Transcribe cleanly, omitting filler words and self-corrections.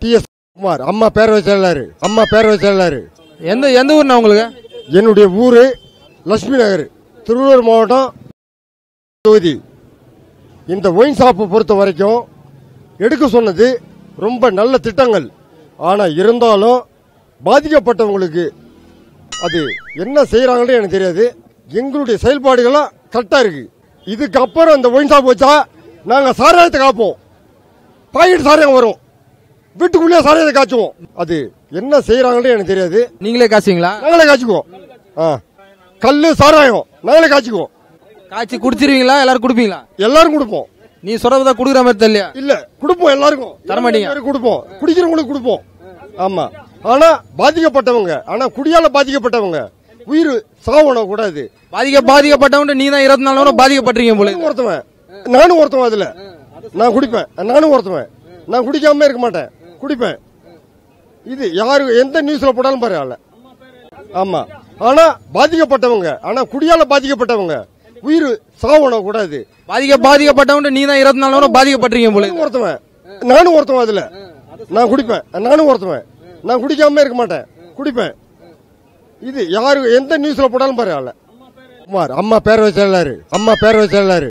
TS Kumar, அம்மா பேரவை செயலாளர். எந்த ஊர்னா உங்களுக்கு? என்னுடைய ஊரு லட்சுமி நகர், திருவள்ளூர் மாவட்டம் தொகுதி. இந்த ஒயின் ஷாப்பை பொறுத்த வரைக்கும் எடுக்க சொன்னது ரொம்ப நல்ல திட்டங்கள். ஆனா இருந்தாலும் பாதிக்கப்பட்டவங்களுக்கு அது என்ன செய்யறாங்கன்னு எனக்கு தெரியாது. எங்களுடைய செயல்பாடுகள்லாம் கரெக்டா இருக்கு. இதுக்கப்புறம் இந்த ஒயின் ஷாப் வச்சா நாங்க சாராயத்தை காப்போம். பாக்கெட் சாராயம் வரும், வீட்டுக்குள்ளே சாராயத்தை காய்ச்சுவோம். அது என்ன செய்யறாங்கன்னு எனக்கு தெரியாது. நீங்களே காய்ச்சிங்களா? நாங்களே காய்ச்சிக்குவோம். கல்லு சாராயம் நாங்களே காய்ச்சிக்குவோம். காய்ச்சி குடிச்சிருவீங்களா? எல்லாரும் குடிப்பீங்களா? எல்லாரும் கொடுப்போம். நீ சொல்றதா குடுக்குற மாதிரி தெரியல. இல்ல கொடுப்போம், எல்லாருக்கும் தரமாட்டீங்க. கொடுப்போம், குடிக்கிறவங்களுக்கு கொடுப்போம். ஆமா, ஆனா பாதிக்கப்பட்டவங்க, ஆனா குடியால பாதிக்கப்பட்டவங்க உயிர் சாவணும் கூடாது. பாதிக்கப்பட்டவங்க நீ தான் 24 மணி நேரம் பாதிக்கப்பட்டிருக்கீங்க போல. ஒருத்தவன், நானும் ஒருத்தவன். அதுல நான் குடிப்பேன், நானும் ஒருத்தவன். நான் குடிக்காம இருக்க மாட்டேன், குடிப்பேன். இது யாரு எந்த நியூஸ்ல போட்டாலும் பரவாயில்ல. ஆமா, ஆனா பாதிக்கப்பட்டவங்க, ஆனா குடியால பாதிக்கப்பட்டவங்க உயிர் சாவணும் கூடாது. பாதிக்கப்பட்டவங்க நீ தான் 24 மணி நேரம் பாதிக்கப்பட்டிருக்கீங்க போல. ஒருத்தவன், நானும் ஒருத்தவன். அதுல நான் குடிப்பேன், நானும் ஒருத்தவன். நான் குடிக்காம இருக்க மாட்டேன், குடிப்பேன். இது யாரு எந்த நியூஸ்ல போட்டாலும் பரவாயில்ல. குமார், அம்மா பேரவை செயலாளர்.